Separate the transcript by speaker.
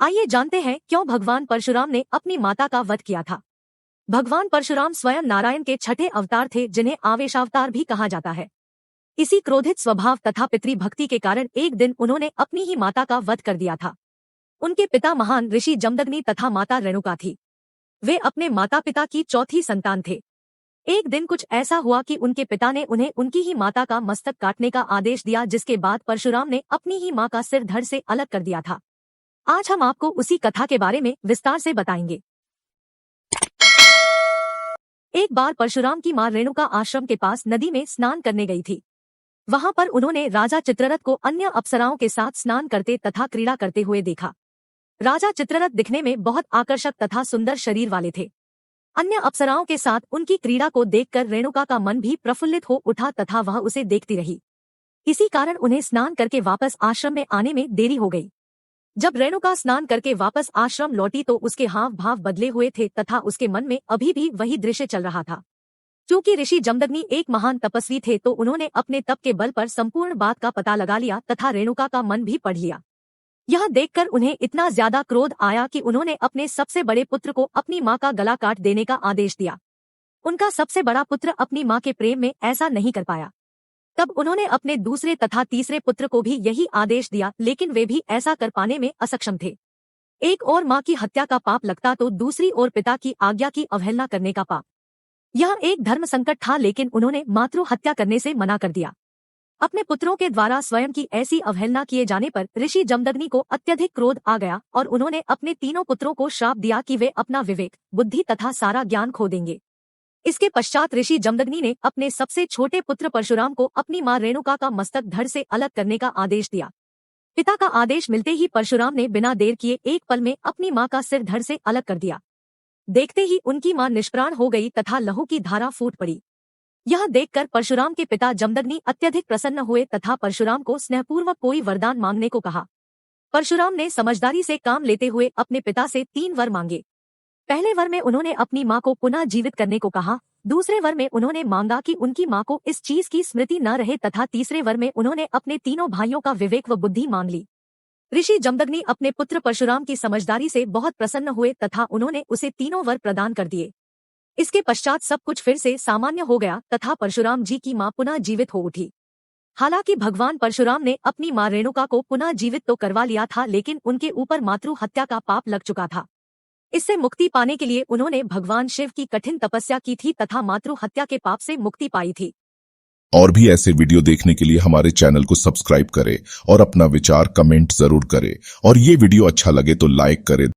Speaker 1: आइए जानते हैं क्यों भगवान परशुराम ने अपनी माता का वध किया था। भगवान परशुराम स्वयं नारायण के छठे अवतार थे, जिन्हें आवेशावतार भी कहा जाता है। इसी क्रोधित स्वभाव तथा पितृभक्ति के कारण एक दिन उन्होंने अपनी ही माता का वध कर दिया था। उनके पिता महान ऋषि जमदग्नि तथा माता रेणुका थी। वे अपने माता पिता की चौथी संतान थे। एक दिन कुछ ऐसा हुआ कि उनके पिता ने उन्हें उनकी ही माता का मस्तक काटने का आदेश दिया, जिसके बाद परशुराम ने अपनी ही मां का सिर धड़ से अलग कर दिया था। आज हम आपको उसी कथा के बारे में विस्तार से बताएंगे। एक बार परशुराम की मां रेणुका आश्रम के पास नदी में स्नान करने गई थी। वहां पर उन्होंने राजा चित्ररथ को अन्य अप्सराओं के साथ स्नान करते तथा क्रीड़ा करते हुए देखा। राजा चित्ररथ दिखने में बहुत आकर्षक तथा सुंदर शरीर वाले थे। अन्य अप्सराओं के साथ उनकी क्रीड़ा को देखकर रेणुका का मन भी प्रफुल्लित हो उठा तथा वह उसे देखती रही। इसी कारण उन्हें स्नान करके वापस आश्रम में आने में देरी हो गई। जब रेणुका स्नान करके वापस आश्रम लौटी तो उसके हाव भाव बदले हुए थे तथा उसके मन में अभी भी वही दृश्य चल रहा था। क्योंकि ऋषि जमदग्नि एक महान तपस्वी थे तो उन्होंने अपने तप के बल पर संपूर्ण बात का पता लगा लिया तथा रेणुका का मन भी पढ़ लिया। यह देखकर उन्हें इतना ज्यादा क्रोध आया कि उन्होंने अपने सबसे बड़े पुत्र को अपनी मां का गला काट देने का आदेश दिया। उनका सबसे बड़ा पुत्र अपनी मां के प्रेम में ऐसा नहीं कर पाया। तब उन्होंने अपने दूसरे तथा तीसरे पुत्र को भी यही आदेश दिया, लेकिन वे भी ऐसा कर पाने में असक्षम थे। एक और मां की हत्या का पाप लगता तो दूसरी ओर पिता की आज्ञा की अवहेलना करने का पाप। यह एक धर्म संकट था, लेकिन उन्होंने मातृ हत्या करने से मना कर दिया। अपने पुत्रों के द्वारा स्वयं की ऐसी अवहेलना किए जाने पर ऋषि जमदग्नि को अत्यधिक क्रोध आ गया और उन्होंने अपने तीनों पुत्रों को श्राप दिया कि वे अपना विवेक, बुद्धि तथा सारा ज्ञान खो देंगे। इसके पश्चात ऋषि जमदग्नि ने अपने सबसे छोटे पुत्र परशुराम को अपनी मां रेणुका का मस्तक धड़ से अलग करने का आदेश दिया। पिता का आदेश मिलते ही परशुराम ने बिना देर किए एक पल में अपनी मां का सिर धड़ से अलग कर दिया। देखते ही उनकी मां निष्प्राण हो गई तथा लहू की धारा फूट पड़ी। यह देखकर परशुराम के पिता जमदग्नि अत्यधिक प्रसन्न हुए तथा परशुराम को स्नेहपूर्वक कोई वरदान मांगने को कहा। परशुराम ने समझदारी से काम लेते हुए अपने पिता से 3 वर मांगे। पहले वर में उन्होंने अपनी मां को पुनः जीवित करने को कहा। दूसरे वर में उन्होंने मांगा कि उनकी मां को इस चीज की स्मृति न रहे तथा तीसरे वर में उन्होंने अपने तीनों भाइयों का विवेक व बुद्धि मांग ली। ऋषि जमदग्नि अपने पुत्र परशुराम की समझदारी से बहुत प्रसन्न हुए तथा उन्होंने उसे तीनों वर प्रदान कर दिए। इसके पश्चात सब कुछ फिर से सामान्य हो गया तथा परशुराम जी की मां पुनः जीवित हो उठी। हालांकि भगवान परशुराम ने अपनी मां रेणुका को पुनः जीवित तो करवा लिया था, लेकिन उनके ऊपर मातृ हत्या का पाप लग चुका था। इससे मुक्ति पाने के लिए उन्होंने भगवान शिव की कठिन तपस्या की थी तथा मातृ हत्या के पाप से मुक्ति पाई थी।
Speaker 2: और भी ऐसे वीडियो देखने के लिए हमारे चैनल को सब्सक्राइब करें और अपना विचार कमेंट जरूर करें। और ये वीडियो अच्छा लगे तो लाइक करें।